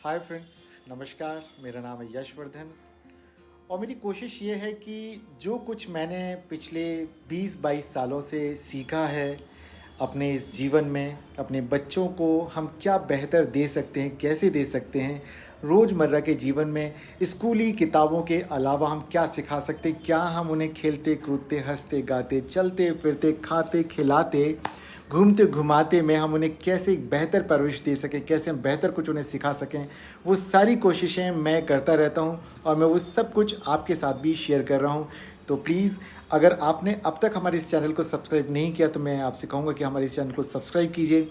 Hi friends, नमस्कार। मेरा नाम है यशवर्धन और मेरी कोशिश ये है कि जो कुछ मैंने पिछले 20-22 सालों से सीखा है अपने इस जीवन में, अपने बच्चों को हम क्या बेहतर दे सकते हैं, कैसे दे सकते हैं, रोज़मर्रा के जीवन में स्कूली किताबों के अलावा हम क्या सिखा सकते हैं, क्या हम उन्हें खेलते कूदते हंसते गाते चलते फिरते खाते खिलाते घूमते घुमाते में हम उन्हें कैसे एक बेहतर परवरिश दे सकें, कैसे हम बेहतर कुछ उन्हें सिखा सकें, वो सारी कोशिशें मैं करता रहता हूँ और मैं वो सब कुछ आपके साथ भी शेयर कर रहा हूँ। तो प्लीज़, अगर आपने अब तक हमारे इस चैनल को सब्सक्राइब नहीं किया तो मैं आपसे कहूँगा कि हमारे इस चैनल को सब्सक्राइब कीजिए।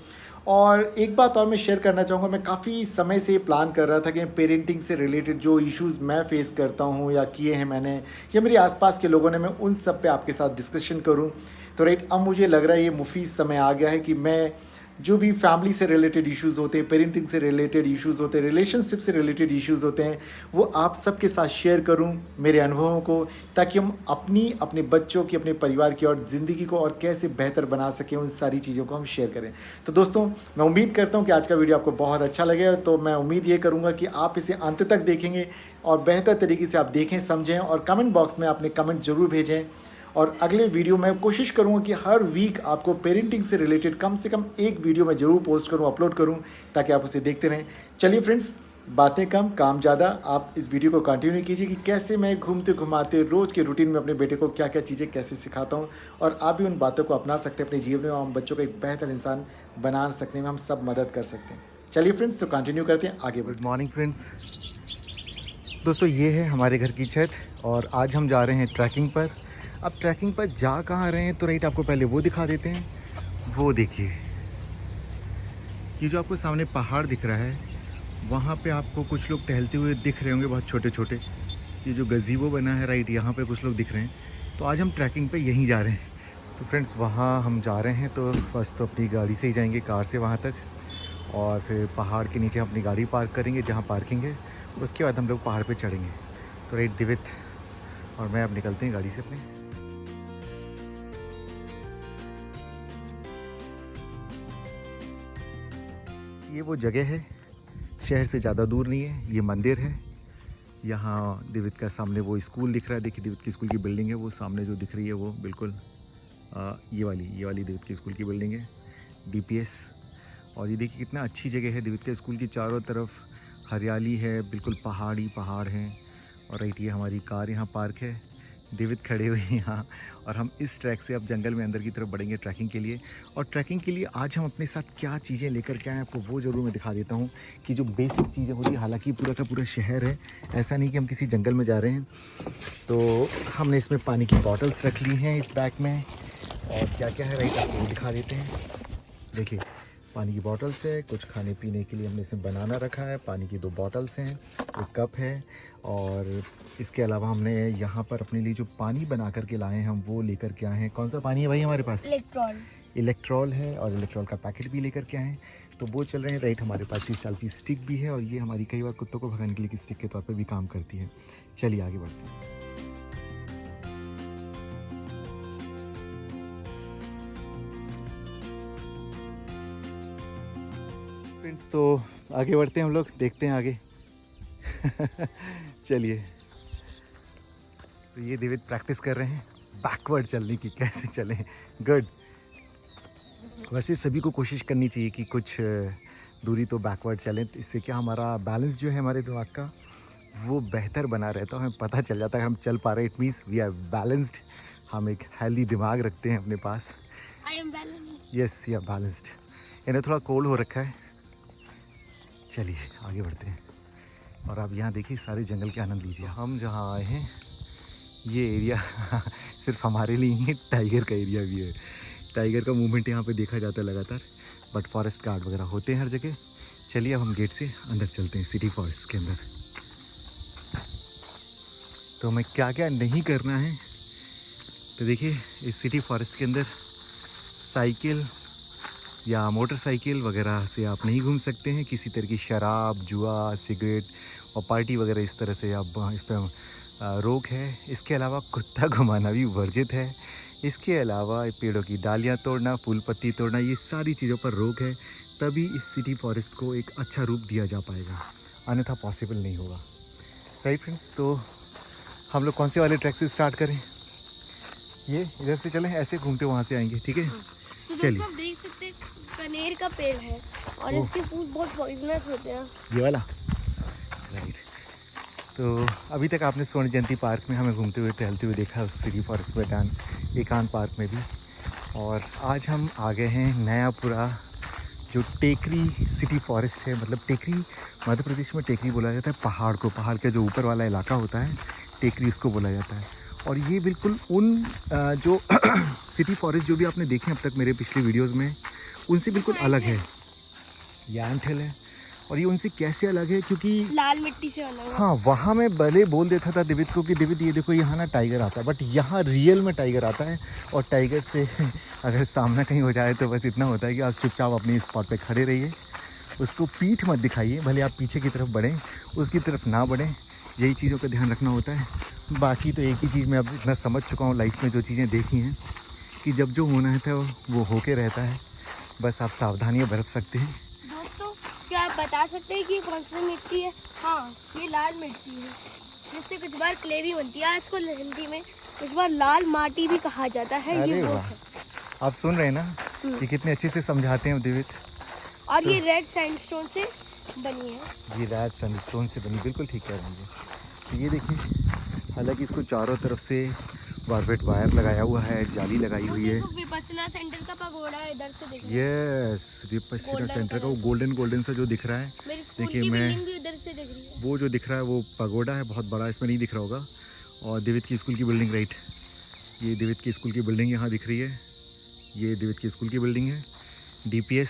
और एक बात और मैं शेयर करना चाहूँगा, मैं काफ़ी समय से प्लान कर रहा था कि पेरेंटिंग से रिलेटेड जो इश्यूज़ मैं फेस करता हूँ या किए हैं मैंने या मेरे आसपास के लोगों ने, मैं उन सब पे आपके साथ डिस्कशन करूँ। तो राइट, अब मुझे लग रहा है ये मुफीद समय आ गया है कि मैं जो भी फैमिली से रिलेटेड इश्यूज़ होते हैं, पेरेंटिंग से रिलेटेड इश्यूज़ होते हैं, रिलेशनशिप से रिलेटेड इश्यूज़ होते हैं, वो आप सबके साथ शेयर करूं मेरे अनुभवों को, ताकि हम अपने बच्चों की, अपने परिवार की और ज़िंदगी को और कैसे बेहतर बना सकें, उन सारी चीज़ों को हम शेयर करें। तो दोस्तों, मैं उम्मीद करता हूँ कि आज का वीडियो आपको बहुत अच्छा लगेगा। तो मैं उम्मीद ये करूँगा कि आप इसे अंत तक देखेंगे और बेहतर तरीके से आप देखें, समझें और कमेंट बॉक्स में अपने कमेंट ज़रूर भेजें। और अगले वीडियो में कोशिश करूँगा कि हर वीक आपको पेरेंटिंग से रिलेटेड कम से कम एक वीडियो मैं ज़रूर पोस्ट करूँ, अपलोड करूँ, ताकि आप उसे देखते रहें। चलिए फ्रेंड्स, बातें कम काम ज़्यादा, आप इस वीडियो को कंटिन्यू कीजिए कि कैसे मैं घूमते घुमाते रोज़ के रूटीन में अपने बेटे को क्या क्या चीज़ें कैसे सिखाता हूँ, और आप भी उन बातों को अपना सकते हैं अपने जीवन में और हम बच्चों को एक बेहतर इंसान बना सकने में हम सब मदद कर सकते हैं। चलिए फ्रेंड्स, तो कंटिन्यू करते हैं, आगे बढ़ते हैं। Good morning friends. दोस्तों, ये है हमारे घर की छत और आज हम जा रहे हैं ट्रैकिंग पर। अब ट्रैकिंग पर जा कहाँ रहे हैं तो राइट, आपको पहले वो दिखा देते हैं। वो देखिए, ये जो आपको सामने पहाड़ दिख रहा है, वहाँ पे आपको कुछ लोग टहलते हुए दिख रहे होंगे, बहुत छोटे छोटे। ये जो गज़ीबो बना है राइट, यहाँ पे कुछ लोग दिख रहे हैं। तो आज हम ट्रैकिंग पे यहीं जा रहे हैं। तो फ्रेंड्स, वहाँ हम जा रहे हैं तो फर्स्ट तो अपनी गाड़ी से ही जाएंगे, कार से वहाँ तक, और फिर पहाड़ के नीचे हम अपनी गाड़ी पार्क करेंगे जहाँ पार्किंग है। उसके बाद हम लोग पहाड़ पे चढ़ेंगे। तो राइट, दिवित और मैं अब निकलते हैं गाड़ी से अपने। ये वो जगह है, शहर से ज़्यादा दूर नहीं है। ये मंदिर है। यहाँ दिवित का सामने वो स्कूल दिख रहा है। देखिए, दिवित की स्कूल की बिल्डिंग है वो सामने जो दिख रही है, वो बिल्कुल ये वाली दिवित की स्कूल की बिल्डिंग है, DPS। और ये देखिए कितना अच्छी जगह है। दिवित के स्कूल की चारों तरफ हरियाली है, बिल्कुल पहाड़ी पहाड़ हैं। और राइट, ये हमारी कार यहाँ पार्क है, दिवित खड़े हुए हैं यहाँ। और हम इस ट्रैक से अब जंगल में अंदर की तरफ बढ़ेंगे ट्रैकिंग के लिए। और ट्रैकिंग के लिए आज हम अपने साथ क्या चीज़ें लेकर के आए, आपको वो ज़रूर मैं दिखा देता हूँ कि जो बेसिक चीज़ें होती है। हालांकि पूरा का पूरा शहर है, ऐसा नहीं कि हम किसी जंगल में जा रहे हैं। तो हमने इसमें पानी की बॉटल्स रख ली हैं इस बैग में, और क्या क्या है राइट, आपको दिखा देते हैं। देखिए, पानी की बॉटल्स है, कुछ खाने पीने के लिए हमने इसमें बनाना रखा है, पानी की 2 बॉटल्स हैं, एक कप है। और इसके अलावा हमने यहाँ पर अपने लिए जो पानी बना करके लाए हैं हम, वो लेकर के आए हैं। कौन सा पानी है भाई हमारे पास? इलेक्ट्रॉल है, और इलेक्ट्रॉल का पैकेट भी लेकर के आए हैं। तो वो चल रहे हैं राइट। हमारे पास 30 साल की स्टिक भी है, और ये हमारी कई बार कुत्तों को भगाने के लिए की स्टिक के तौर पर भी काम करती है। चलिए आगे बढ़ते हैं। फ्रेंड्स, तो आगे बढ़ते हैं हम लोग, देखते हैं आगे। चलिए, तो ये दिवित प्रैक्टिस कर रहे हैं बैकवर्ड चलने की, कैसे चलें। गुड। वैसे सभी को कोशिश करनी चाहिए कि कुछ दूरी तो बैकवर्ड चलें। इससे क्या, हमारा बैलेंस जो है हमारे दिमाग का, वो बेहतर बना रहता है। हमें पता चल जाता है हम चल पा रहे हैं, it means we are balanced. हम एक हेल्दी दिमाग रखते हैं अपने पास। Yes, we are balanced. इन्हें थोड़ा कोल्ड हो रखा है। चलिए आगे बढ़ते हैं। और आप यहाँ देखिए, सारे जंगल के आनंद लीजिए। हम जहाँ आए हैं, ये एरिया सिर्फ हमारे लिए ही, टाइगर का एरिया भी है। टाइगर का मूवमेंट यहाँ पे देखा जाता है लगातार, बट फॉरेस्ट गार्ड वगैरह होते हैं हर जगह। चलिए अब हम गेट से अंदर चलते हैं, सिटी फॉरेस्ट के अंदर। तो हमें क्या क्या नहीं करना है, तो देखिए, इस सिटी फॉरेस्ट के अंदर साइकिल या मोटरसाइकिल वगैरह से आप नहीं घूम सकते हैं। किसी तरह की शराब, जुआ, सिगरेट और पार्टी वगैरह इस तरह से आप इस पर रोक है। इसके अलावा कुत्ता घुमाना भी वर्जित है। इसके अलावा पेड़ों की डालियाँ तोड़ना, फूल पत्ती तोड़ना, ये सारी चीज़ों पर रोक है। तभी इस सिटी फॉरेस्ट को एक अच्छा रूप दिया जा पाएगा। अन्यथा पॉसिबल नहीं होगा। राइट फ्रेंड्स, तो हम लोग कौन से वाले ट्रैक से स्टार्ट करें? ये इधर से चलें, ऐसे घूमते वहाँ से आएंगे, ठीक है? तो चलिए। दोस्तों आप देख सकते हैं कनेर का पेड़ है और ओह। इसके फूल बहुत पॉइजनस होते हैं। ये वाला, राइट। तो अभी तक आपने स्वर्ण जयंती पार्क में हमें घूमते हुए टहलते हुए देखा, उस सिटी फॉरेस्ट मैदान एकांत पार्क में भी। और आज हम आ गए हैं नयापुरा, जो टेकरी सिटी फॉरेस्ट है। मतलब टेकरी, मध्य प्रदेश में टेकरी बोला जाता है पहाड़ को, पहाड़ का जो ऊपर वाला इलाका होता है टेकरी उसको बोला जाता है। और ये बिल्कुल उन जो सिटी फॉरेस्ट जो भी आपने देखे अब तक मेरे पिछले वीडियोस में, उनसे बिल्कुल अलग है। ये एंट हिल है। और ये उनसे कैसे अलग है? क्योंकि लाल मिट्टी से बना हुआ। हाँ, वहाँ मैं भले बोल देता था दिवित को कि दिवित ये देखो यहाँ ना टाइगर आता है, बट यहाँ रियल में टाइगर आता है। और टाइगर से अगर सामना कहीं हो जाए तो बस इतना होता है कि आप चुपचाप अपनी स्पॉट पे खड़े रहिए, उसको पीठ मत दिखाइए, भले आप पीछे की तरफ बढ़ें, उसकी तरफ ना बढ़ें। यही चीज़ों का ध्यान रखना होता है। बाकी तो एक ही चीज़ मैं अब इतना समझ चुका हूँ लाइफ में, जो चीज़ें देखी हैं, कि जब जो होना है वो होके रहता है। बस आप सावधानियाँ बरत सकते हैं। दोस्तों क्या आप बता सकते हैं कि ये कौन सी मिट्टी है? हाँ, ये लाल मिट्टी है, जिससे कुछ बार क्ले भी बनती है। इसको हिंदी में कुछ बार लाल माटी भी कहा जाता है। अरे ये वो वाह, है। आप सुन रहे हैं ना कि कितने अच्छे से समझाते हैं दिवित। और तो ये रेड सैंडस्टोन से बनी है। ये रेड सैंडस्टोन से बनी, बिल्कुल ठीक कह रहे हैं। तो ये देखिए, हालांकि इसको चारों तरफ से बारबेट वायर लगाया हुआ है, जाली लगाई हुई है। विपस्सना सेंटर का पगोड़ा है, इधर से देखिए। यस, विपस्सना Golden सेंटर का वो color। गोल्डन गोल्डन सा जो दिख रहा है, मेरी स्कूल देखिए की मैं बिल्डिंग भी इधर से दिख रही है। वो जो दिख रहा है वो पगोड़ा है, बहुत बड़ा, इसमें नहीं दिख रहा होगा। और दिवित की स्कूल की बिल्डिंग, राइट, ये दिवित की स्कूल की बिल्डिंग यहाँ दिख रही है। ये दिवित की स्कूल की बिल्डिंग है, DPS।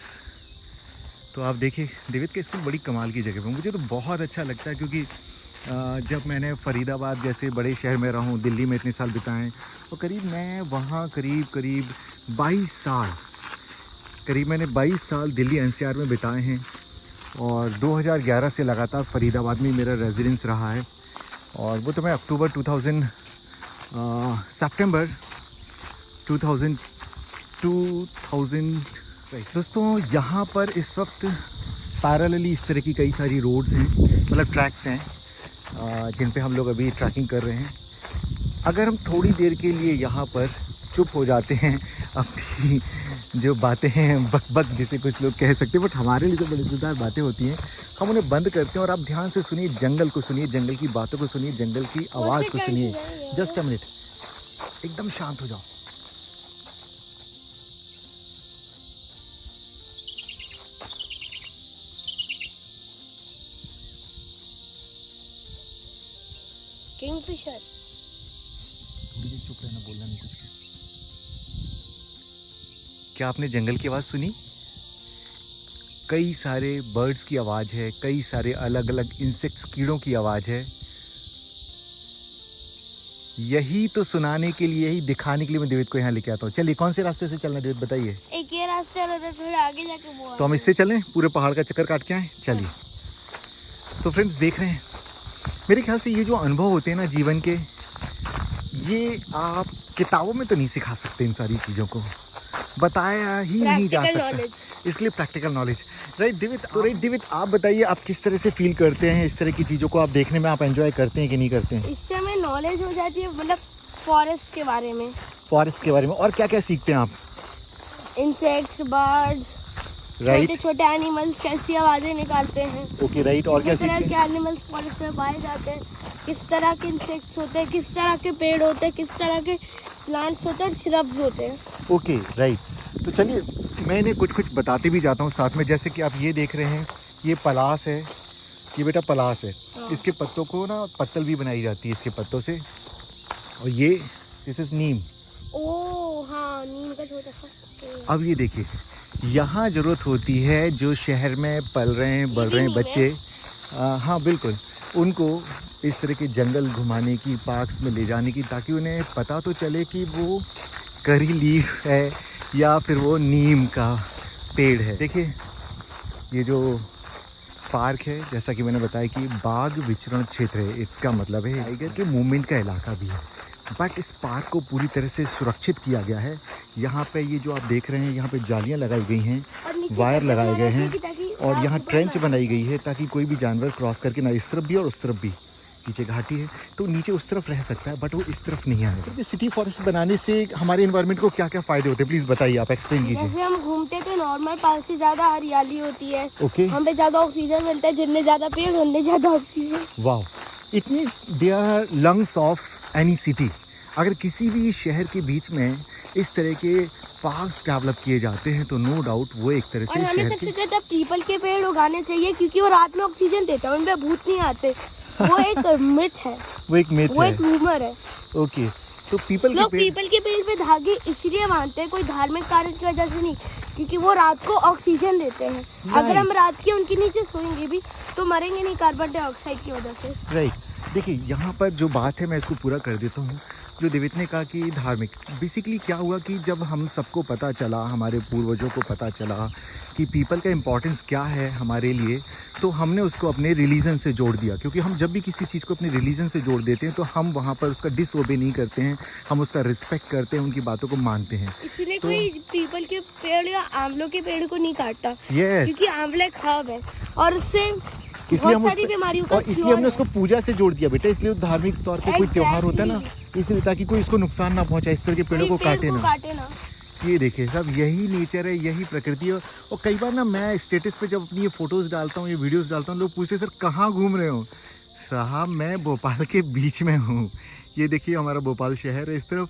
तो आप देखिए, दिवित के स्कूल बड़ी कमाल की जगह पे, मुझे तो बहुत अच्छा लगता है। क्योंकि जब मैंने फरीदाबाद जैसे बड़े शहर में रहा हूँ, दिल्ली में इतने साल बिताएं, तो करीब मैं वहाँ करीब 22 साल, करीब मैंने 22 साल दिल्ली NCR में बिताए हैं। और 2011 से लगातार फरीदाबाद में मेरा रेजिडेंस रहा है। और वो तो मैं अक्टूबर 2000 सितंबर 2000 राइट। दोस्तों यहाँ पर इस वक्त पैरेलली इस तरह की कई सारी रोड्स हैं, मतलब ट्रैक्स हैं, जिन पे हम लोग अभी ट्रैकिंग कर रहे हैं। अगर हम थोड़ी देर के लिए यहाँ पर चुप हो जाते हैं, अपनी जो बातें हैं बक बक जिसे कुछ लोग कह सकते हैं, बट हमारे लिए तो बड़ी मज़ेदार बातें होती हैं, हम उन्हें बंद करते हैं और आप ध्यान से सुनिए, जंगल को सुनिए, जंगल की बातों को सुनिए, जंगल की आवाज़ को सुनिए। जस्ट अ मिनट, एकदम शांत हो जाओ। किंगफिशर। थोड़ी देर चुप रहना, बोलना नहीं कुछ। क्या आपने जंगल की आवाज़ सुनी? कई सारे बर्ड्स की आवाज़ है, कई सारे अलग अलग इंसेक्ट्स, कीड़ों की आवाज़ है। यही तो सुनाने के लिए, यही दिखाने के लिए मैं दिवित को यहाँ लेके आता हूँ। चलिए, कौन से रास्ते से चलना है दिवित, बताइए। एक ये रास्ते और उधर थोड़ा आगे जाके वो तो हम इससे चलें, पूरे पहाड़ का चक्कर काट के आए। चलिए। तो फ्रेंड्स देख रहे हैं, मेरे ख्याल से ये जो अनुभव होते हैं ना जीवन के, ये आप किताबों में तो नहीं सिखा सकते, इन सारी चीज़ों को बताया ही नहीं जा सकता, इसलिए प्रैक्टिकल नॉलेज। राइट दिवित, तो राइट दिवित, आप बताइए, आप किस तरह से फील करते हैं इस तरह की चीज़ों को? आप देखने में आप एंजॉय करते हैं कि नहीं करते हैं? इससे हमें नॉलेज हो जाती है, मतलब फॉरेस्ट के बारे में। फॉरेस्ट के बारे में और क्या क्या सीखते हैं आप? इंसेक्ट्स, बर्ड्स, राइट, छोटे छोटे एनिमल्स कैसी आवाजें निकालते हैं। Okay, right. और क्या किस तरह सीखते के हैं? एनिमल्स फॉरेस्ट में पाए जाते हैं, किस तरह के इंसेक्ट्स होते हैं, किस तरह के पेड़ होते हैं, किस तरह के प्लांट्स होते हैं, श्रब्स होते हैं। Okay, right. तो चलिए, मैं इन्हें कुछ कुछ बताते भी जाता हूँ साथ में। जैसे कि आप ये देख रहे हैं, ये पलास है, ये बेटा पलास है। हाँ। इसके पत्तों को ना पत्तल भी बनाई जाती है इसके पत्तों से। और ये दिस इज नीम। ओ हाँ, नीम का छोटा सा। अब ये देखिए, यहाँ ज़रूरत होती है जो शहर में पल रहे हैं, बढ़ रहे हैं बच्चे, हाँ बिल्कुल, उनको इस तरह के जंगल घुमाने की, पार्क्स में ले जाने की, ताकि उन्हें पता तो चले कि वो करी लीफ है या फिर वो नीम का पेड़ है। देखिए, ये जो पार्क है, जैसा कि मैंने बताया कि बाघ विचरण क्षेत्र है, इसका मतलब है टाइगर के मूवमेंट का इलाका भी है। बट इस पार्क को पूरी तरह से सुरक्षित किया गया है। यहाँ पे ये जो आप देख रहे हैं, यहाँ पे जालियाँ लगाई गई हैं, और नीचे वायर लगाए गए हैं। ताकि और यहाँ ट्रेंच बनाई गई है ताकि कोई भी जानवर क्रॉस करके ना इस तरफ भी और उस तरफ भी, नीचे घाटी है तो नीचे उस तरफ रह सकता है बट वो इस तरफ नहीं आएगा। तो सिटी फॉरेस्ट बनाने से हमारे एनवायरनमेंट को क्या क्या फायदे होते हैं, प्लीज बताइए, आप एक्सप्लेन कीजिए। जैसे हम घूमते तो नॉर्मल पास से ज्यादा हरियाली होती है, ओके, हमें ज्यादा ऑक्सीजन मिलता है, जितने ज्यादा पेड़ उतने ज्यादा oxygen. Wow, it means they are lungs of any city. अगर किसी भी शहर के बीच में इस तरह के पार्क्स डेवलप किए जाते हैं तो नो डाउट वो एक तरह और से हमें शहर सबसे के ज्यादा पीपल के पेड़ उगाने चाहिए क्योंकि वो रात में ऑक्सीजन देता है, उनपे भूत नहीं आते। वो एक मिथ है, वो एक मिथ वो है। एक रूमर है। ओके, तो पीपल के लोग पेड़, पीपल के पेड़ पे धागे इसलिए बांधते हैं, कोई धार्मिक कारण की वजह से नहीं, क्योंकि वो रात को ऑक्सीजन देते हैं। अगर हम रात के उनके नीचे सोएंगे भी तो मरेंगे नहीं कार्बन डाइऑक्साइड की वजह से। राइट। देखिए यहाँ पर जो बात है मैं इसको पूरा कर देता हूँ, जो देवित ने कहा कि धार्मिक, बेसिकली क्या हुआ कि जब हम सबको पता चला, हमारे पूर्वजों को पता चला कि पीपल का इम्पोर्टेंस क्या है हमारे लिए, तो हमने उसको अपने रिलीजन से जोड़ दिया। क्योंकि हम जब भी किसी चीज़ को अपने रिलीजन से जोड़ देते हैं तो हम वहाँ पर उसका डिसओबे नहीं करते हैं, हम उसका रिस्पेक्ट करते हैं, उनकी बातों को मानते हैं। इसलिए तो- कोई पीपल के पेड़ या आंवलों के पेड़ को नहीं काटता, यस, क्योंकि आंवला खाब है और उससे इसलिए हम बहुत सारी उसको, बीमारियों का और इसलिए cure हमने है। उसको पूजा से जोड़ दिया बेटा। इसलिए धार्मिक तौर पे कोई त्योहार होता है ना, इसलिए ताकि कोई इसको नुकसान ना पहुंचाए, इस तरह के पेड़ों को कोई पेड़ काटे ना। काटे ना। ये देखिए सब, यही नेचर है, यही प्रकृति है। और कई बार ना मैं स्टेटस पे जब अपनी ये फोटोज़ डालता हूँ, ये वीडियोस डालता हूँ, लोग पूछते सर कहाँ घूम रहे हो। साहब मैं भोपाल के बीच में हूँ। ये देखिए हमारा भोपाल शहर है इस तरफ,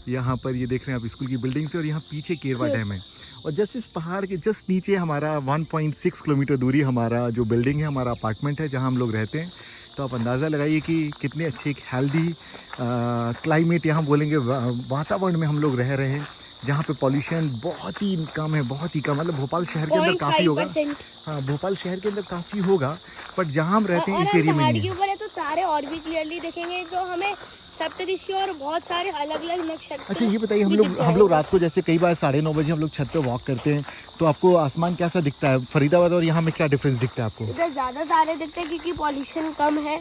यहाँ पर ये देख रहे हैं आप स्कूल की बिल्डिंग से, और यहाँ पीछे केरवा डैम है। और जस्ट इस पहाड़ के जस्ट नीचे हमारा 1.6 किलोमीटर दूरी हमारा जो बिल्डिंग है, हमारा अपार्टमेंट है जहाँ हम लोग रहते हैं। तो आप अंदाज़ा लगाइए कि कितने अच्छे एक हेल्दी क्लाइमेट, यहाँ बोलेंगे वातावरण में हम लोग रह रहे हैं, जहाँ पे पॉल्यूशन बहुत ही कम है, बहुत ही कम। मतलब भोपाल शहर के अंदर काफ़ी होगा, 0.5%। हाँ भोपाल शहर के अंदर काफ़ी होगा, बट जहाँ हम रहते हैं और इस हम एरिया में पहाड़ नहीं के है। ऊपर है तो तारे और भी क्लियरली दिखेंगे, तो हमें सप्तऋषि और बहुत सारे अलग अलग नक्षत्र। अच्छा ये बताइए, भी दिख हम लोग जाएंगे। रात को जैसे कई बार 9:30 बजे हम लोग छत पे वॉक करते हैं, तो आपको आसमान कैसा दिखता है? फरीदाबाद और यहाँ में क्या डिफरेंस दिखता है आपको? उधर ज्यादा तारे दिखते हैं क्योंकि पॉल्यूशन कम है।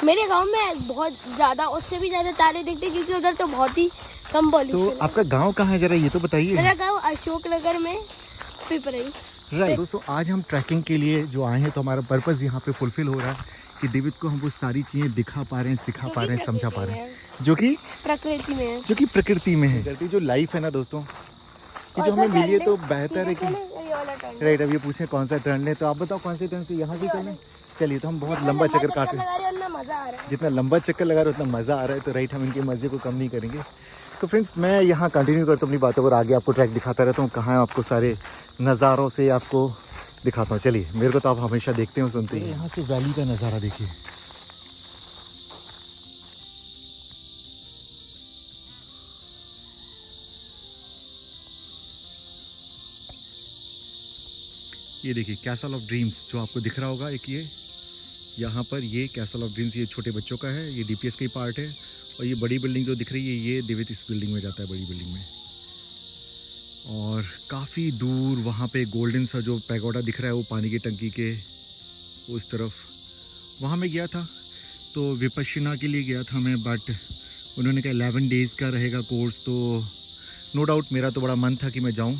मेरे गांव में बहुत ज्यादा, उससे भी ज्यादा तारे दिखते हैं क्योंकि उधर तो बहुत ही कम तो पॉल्यूशन है। आपका गांव कहाँ है जरा ये तो बताइए। मेरा गांव अशोकनगर में पिपरई। राइट दोस्तों, आज हम ट्रैकिंग के लिए जो आए हैं तो हमारा पर्पस यहाँ पे फुलफिल हो रहा है कि देवित को हम वो सारी चीज़ें दिखा पा रहे हैं, सिखा पा रहे हैं, समझा पा रहे हैं, जो कि प्रकृति में है। प्रकृति में है। करती जो लाइफ है ना दोस्तों, ये जो हमें मिली है तो बेहतर है कि राइट। अब ये पूछें कौन सा टर्न ले, तो आप बताओ कौन से टर्न से, यहाँ से चलें? चलिए, तो हम बहुत लंबा चक्कर काट रहे हैं, मजा आ रहा है। जितना लंबा चक्कर लगा रहे उतना मज़ा आ रहा है, तो राइट हम इनके मज़े को कम नहीं करेंगे। तो फ्रेंड्स मैं यहाँ कंटिन्यू करता हूँ अपनी बातों और आगे आपको ट्रैक दिखाता रहता हूँ, कहाँ आपको सारे नज़ारों से आपको दिखाता हूँ। चलिए, मेरे को तो आप हमेशा देखते हो सुनते हैं। यहाँ से वैली का नज़ारा देखिए, ये देखिए कैसल ऑफ ड्रीम्स जो आपको दिख रहा होगा, एक ये यहाँ पर ये कैसल ऑफ ड्रीम्स, ये छोटे बच्चों का है, ये डीपीएस का ही पार्ट है। और ये बड़ी बिल्डिंग जो दिख रही है ये देवित इस बिल्डिंग में जाता है, बड़ी बिल्डिंग में। और काफ़ी दूर वहाँ पे गोल्डन सा जो पैगोडा दिख रहा है वो पानी की टंकी के उस तरफ, वहाँ मैं गया था तो विपश्यना के लिए गया था मैं, बट उन्होंने कहा 11 डेज़ का रहेगा कोर्स, तो नो डाउट मेरा तो बड़ा मन था कि मैं जाऊँ,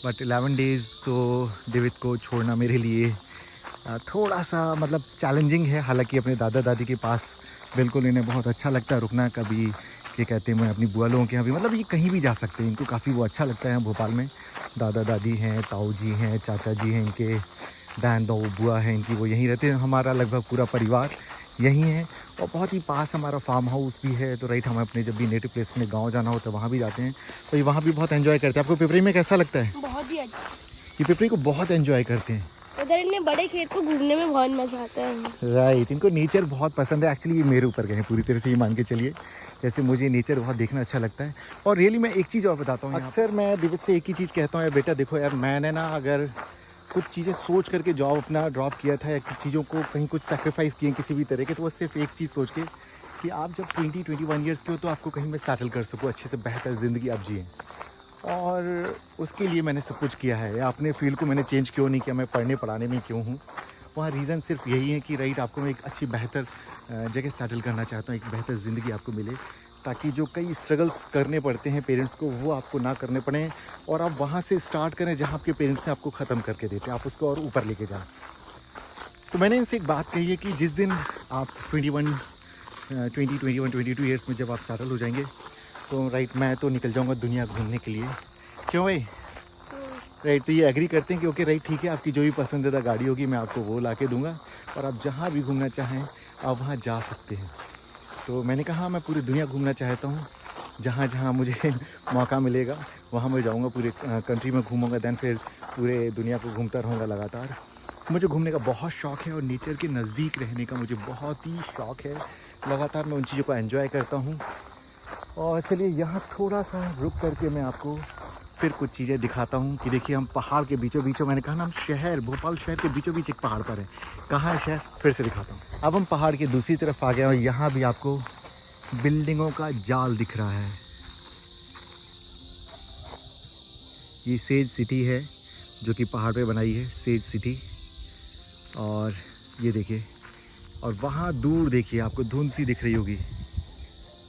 बट 11 डेज़ तो देवित को छोड़ना मेरे लिए थोड़ा सा मतलब चैलेंजिंग है। हालांकि अपने दादा दादी के पास बिल्कुल इन्हें बहुत अच्छा लगता है रुकना, कभी क्या कहते हैं मैं अपनी बुआ लोगों के यहाँ भी, मतलब ये कहीं भी जा सकते हैं, इनको काफ़ी वो अच्छा लगता है भोपाल में। दादा दादी हैं, ताऊ जी हैं, चाचा जी हैं इनके, बहन दो बुआ हैं इनकी, वो यहीं रहते हैं। हमारा लगभग पूरा परिवार यहीं है और बहुत ही पास हमारा फार्म हाउस भी है। तो राइट हम अपने जब भी नेटिव प्लेस में गाँव जाना होता है वहाँ भी जाते हैं, तो वहाँ भी बहुत एंजॉय करते हैं। आपको पिपरी में कैसा लगता है? बहुत ही अच्छा। ये पिपरी को बहुत एंजॉय करते हैं, उधर इन्हें बड़े खेत को घूमने में बहुत मजा आता है। राइट इनको नेचर बहुत पसंद है। एक्चुअली ये मेरे ऊपर गए हैं पूरी तरह से, ये मान के चलिए, जैसे मुझे नेचर बहुत देखना अच्छा लगता है। और रियली मैं एक चीज़ और बताता हूँ, अक्सर मैं दिवित से एक ही चीज़ कहता हूँ, यार बेटा देखो यार, मैंने ना अगर कुछ चीज़ें सोच करके जॉब अपना ड्रॉप किया था या कुछ चीज़ों को कहीं कुछ सेक्रीफाइस किए किसी भी तरह के, तो वो सिर्फ एक चीज़ सोच के कि आप जब 20-21 ईयर्स के हो तो आपको कहीं मैं सेटल कर सकूँ, अच्छे से बेहतर ज़िंदगी आप जिए। और उसके लिए मैंने सब कुछ किया है। अपने फील्ड को मैंने चेंज क्यों नहीं किया, मैं पढ़ने पढ़ाने में क्यों हूँ, वहाँ रीज़न सिर्फ यही है कि राइट आपको मैं एक अच्छी बेहतर जगह सेटल करना चाहता हूँ, एक बेहतर ज़िंदगी आपको मिले, ताकि जो कई स्ट्रगल्स करने पड़ते हैं पेरेंट्स को वो आपको ना करने पड़े और आप वहाँ से स्टार्ट करें जहाँ आपके पेरेंट्स ने आपको ख़त्म करके देते हैं, आप उसको और ऊपर लेके जाएं। तो मैंने इनसे एक बात कही है कि जिस दिन आप 22 ईयर्स में जब आप सेटल हो जाएंगे तो राइट मैं तो निकल जाऊँगा दुनिया घूमने के लिए। क्यों भाई? राइट, तो ये एग्री करते हैं कि ओके राइट ठीक है, आपकी जो भी पसंदीदा गाड़ी होगी मैं आपको वो ला के दूँगा और आप जहाँ भी घूमना चाहें आप वहाँ जा सकते हैं। तो मैंने कहा मैं पूरी दुनिया घूमना चाहता हूँ, जहाँ जहाँ मुझे मौका मिलेगा वहाँ मैं जाऊँगा, पूरे कंट्री में घूमूंगा, दैन फिर पूरे दुनिया को घूमता रहूँगा लगातार। मुझे घूमने का बहुत शौक़ है और नेचर के नज़दीक रहने का मुझे बहुत ही शौक़ है। लगातार मैं उन चीज़ों को एंजॉय करता हूँ। और चलिए यहाँ थोड़ा सा रुक करके मैं आपको फिर कुछ चीज़ें दिखाता हूँ कि देखिए हम पहाड़ के बीचों बीचों, मैंने कहा ना हम शहर, भोपाल शहर के बीचों बीच एक पहाड़ पर है। कहाँ है शहर? फिर से दिखाता हूँ। अब हम पहाड़ की दूसरी तरफ आ गए और यहाँ भी आपको बिल्डिंगों का जाल दिख रहा है। ये सेज सिटी है जो कि पहाड़ पे बनाई है, सेज सिटी। और ये देखिए, और वहाँ दूर देखिए आपको धुंध सी दिख रही होगी।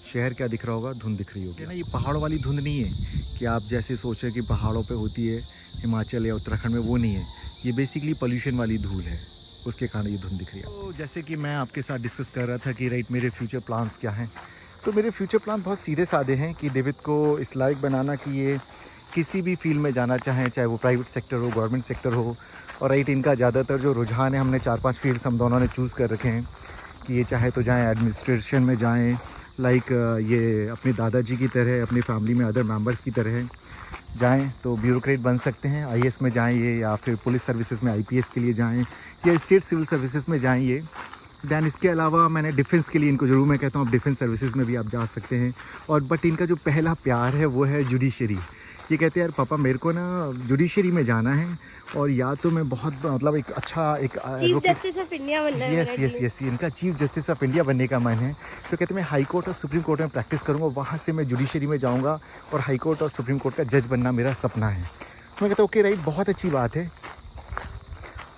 शहर क्या दिख रहा होगा? धुंध दिख रही होगी ना। ये पहाड़ों वाली धुंध नहीं है कि आप जैसे सोचें कि पहाड़ों पे होती है हिमाचल या उत्तराखंड में, वो नहीं है। ये बेसिकली पोल्यूशन वाली धूल है, उसके कारण ये धुंध दिख रही है। तो जैसे कि मैं आपके साथ डिस्कस कर रहा था कि राइट मेरे फ्यूचर प्लान्स क्या हैं, तो मेरे फ्यूचर प्लान बहुत सीधे साधे हैं कि डेविड को इस लायक बनाना कि ये किसी भी फील्ड में जाना चाहें, चाहे वो प्राइवेट सेक्टर हो, गवर्नमेंट सेक्टर हो। और राइट इनका ज़्यादातर जो रुझान है, हमने 4-5 फील्ड्स हम दोनों ने चूज़ कर रखे हैं कि ये चाहे तो जाएँ एडमिनिस्ट्रेशन में जाएँ, लाइक ये अपने दादाजी की तरह, अपनी फैमिली में अदर मेंबर्स की तरह जाएं तो ब्यूरोक्रेट बन सकते हैं, आईएएस में जाएं ये, या फिर पुलिस सर्विसेज में आईपीएस के लिए जाएं, या स्टेट सिविल सर्विसेज में जाएं ये। दैन इसके अलावा मैंने डिफेंस के लिए इनको ज़रूर मैं कहता हूँ, आप डिफेंस सर्विसेज में भी आप जा सकते हैं। और बट इनका जो पहला प्यार है वो है जुडिशरी। ये कहते हैं यार पापा मेरे को ना जुडिशरी में जाना है और या तो मैं बहुत मतलब एक अच्छा एक चीफ जस्टिस ऑफ इंडिया बनना है। यस इनका चीफ जस्टिस ऑफ इंडिया बनने का मन है। तो कहते हैं मैं हाई कोर्ट और सुप्रीम कोर्ट में प्रैक्टिस करूँगा, वहाँ से मैं जुडिशरी में जाऊँगा और हाई कोर्ट और सुप्रीम कोर्ट का जज बनना मेरा सपना है। मैं कहता हूँ ओके राइट, बहुत अच्छी बात है।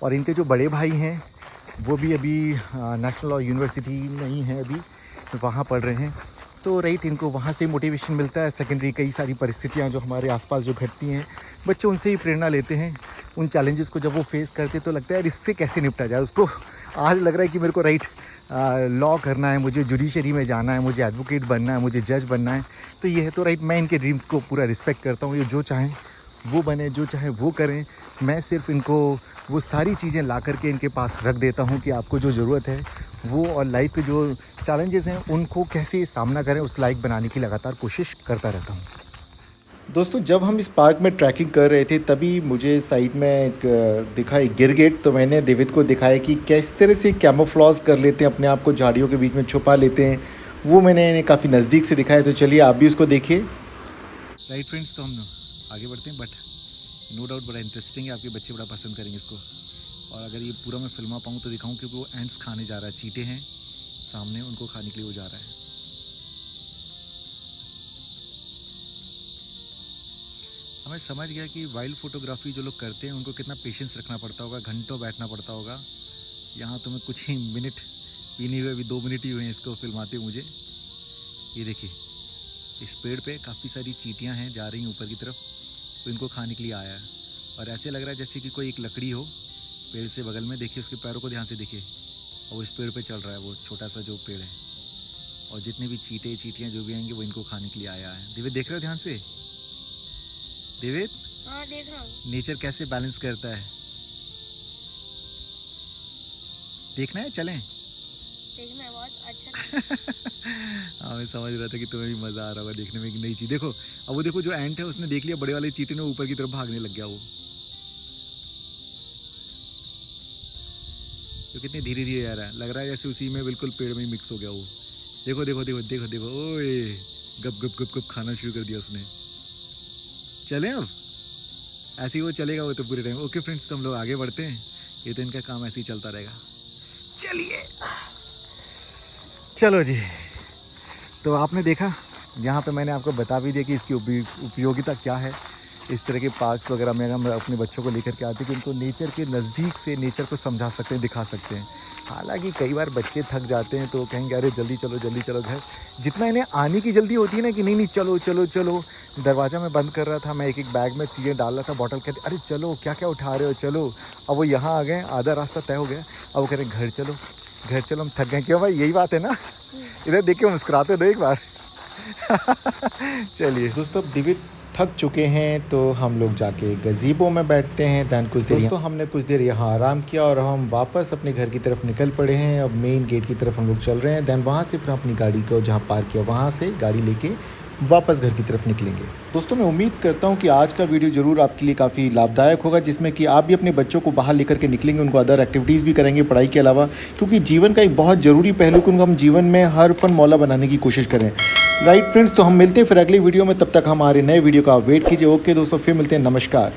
और इनके जो बड़े भाई हैं वो भी अभी नेशनल लॉ यूनिवर्सिटी में ही हैं, अभी तो वहाँ पढ़ रहे हैं। तो राइट इनको वहाँ से मोटिवेशन मिलता है। सेकेंडरी कई सारी परिस्थितियाँ जो हमारे आसपास जो घटती हैं, बच्चे उनसे ही प्रेरणा लेते हैं। उन चैलेंजेस को जब वो फेस करते तो लगता है यार इससे कैसे निपटा जाए। उसको आज लग रहा है कि मेरे को राइट लॉ करना है, मुझे जुडिशरी में जाना है, मुझे एडवोकेट बनना है, मुझे जज बनना है। तो ये है, तो राइट मैं इनके ड्रीम्स को पूरा रिस्पेक्ट करता हूँ। ये जो चाहें वो बने, जो चाहे वो करें। मैं सिर्फ इनको वो सारी चीज़ें ला करके इनके पास रख देता हूँ कि आपको जो ज़रूरत है वो, और लाइफ के जो चैलेंजेस हैं उनको कैसे सामना करें, उस लायक बनाने की लगातार कोशिश करता रहता हूँ। दोस्तों जब हम इस पार्क में ट्रैकिंग कर रहे थे तभी मुझे साइड में एक दिखा एक गिरगिट। तो मैंने डेविड को दिखाया कि किस तरह से कैमोफ्लेज कर लेते हैं, अपने आप को झाड़ियों के बीच में छुपा लेते हैं। वो मैंने इन्हें काफ़ी नज़दीक से दिखाया। तो चलिए आप भी उसको देखिए। राइट फ्रेंड्स, तो हम आगे बढ़ते हैं, बट नो डाउट बड़ा इंटरेस्टिंग है, आपके बच्चे बड़ा पसंद करेंगे इसको। और अगर ये पूरा मैं फिल्मा पाऊँ तो दिखाऊँ, क्योंकि वो एंड्स खाने जा रहा है, चीटे हैं सामने, उनको खाने के लिए वो जा रहा है। हमें समझ गया कि वाइल्ड फोटोग्राफी जो लोग करते हैं उनको कितना पेशेंस रखना पड़ता होगा, घंटों बैठना पड़ता होगा। यहाँ तो मैं कुछ ही मिनट भी नहीं हुए, अभी 2 मिनट ही हुए हैं इसको फिल्माते मुझे। ये देखिए इस पेड़ पे काफ़ी सारी चींटियाँ हैं, जा रही हैं ऊपर की तरफ, तो इनको खाने के लिए आया है। और ऐसे लग रहा है जैसे कि कोई एक लकड़ी हो पेड़ से बगल में। देखिए उसके पैरों को ध्यान से देखिए, और वो इस पेड़ पे चल रहा है, वो छोटा सा जो पेड़ है। और जितने भी चींटियाँ जो भी आएंगे वो इनको खाने के लिए आया है। डेविड देख रहे हो ध्यान से? डेविड, हाँ देख रहा हूँ। नेचर कैसे बैलेंस करता है, देखना है, चलें? देखना है, बहुत अच्छा। हाँ मैं समझ रहा था कि तुम्हें भी मज़ा आ रहा होगा देखने में एक नई चीज़। देखो अब वो देखो जो एंट है उसने देख लिया बड़े वाले चींटे ने, ऊपर की तरफ भागने लग गया वो। तो कितनी धीरे धीरे जा रहा है, लग रहा है जैसे उसी में बिल्कुल पेड़ में ही मिक्स हो गया वो। देखो देखो देखो देखो देखो, ओए गप गप गप गप खाना शुरू कर दिया उसने। चलें अब, ऐसे ही वो चलेगा वो तो पूरे टाइम। ओके फ्रेंड्स, तो हम लोग आगे बढ़ते हैं, ये तो इनका काम ऐसे ही चलता रहेगा। चलिए चलो जी। तो आपने देखा, यहाँ पे मैंने आपको बता भी दिया कि इसकी उपयोगिता क्या है। इस तरह के पार्क्स वगैरह में हम अपने बच्चों को लेकर के आते हैं कि उनको नेचर के नज़दीक से नेचर को समझा सकते हैं, दिखा सकते हैं। हालांकि कई बार बच्चे थक जाते हैं तो कहेंगे अरे जल्दी चलो घर। जितना इन्हें आने की जल्दी होती है ना कि नहीं चलो चलो चलो, दरवाज़ा में बंद कर रहा था, मैं एक बैग में चीज़ें डाल रहा था, बॉटल कहते अरे चलो क्या क्या उठा रहे हो चलो। अब वो यहाँ आ गए, आधा रास्ता तय हो गया, अब वो कह रहे घर चलो हम थक गए। क्यों भाई, यही बात है ना। इधर देख के मुस्कुराते दो एक बार। चलिए दोस्तों, दिवित थक चुके हैं तो हम लोग जाके गज़ीबो में बैठते हैं। दैन कुछ देर दोस्तों हमने कुछ देर यहाँ आराम किया और हम वापस अपने घर की तरफ निकल पड़े हैं। अब मेन गेट की तरफ हम लोग चल रहे हैं। दैन वहाँ से फिर अपनी गाड़ी को जहाँ पार्क किया वहाँ से गाड़ी लेके वापस घर की तरफ निकलेंगे। दोस्तों, मैं उम्मीद करता हूँ कि आज का वीडियो ज़रूर आपके लिए काफ़ी लाभदायक होगा, जिसमें कि आप भी अपने बच्चों को बाहर लेकर के निकलेंगे, उनको अदर एक्टिविटीज़ भी करेंगे पढ़ाई के अलावा, क्योंकि जीवन का एक बहुत ज़रूरी पहलू को उनको हम जीवन में हर फन मौला बनाने की कोशिश करें। राइट फ्रेंड्स, तो हम मिलते हैं फिर अगली वीडियो में। तब तक हमारे नए वीडियो का वेट कीजिए। ओके दोस्तों, फिर मिलते हैं। नमस्कार।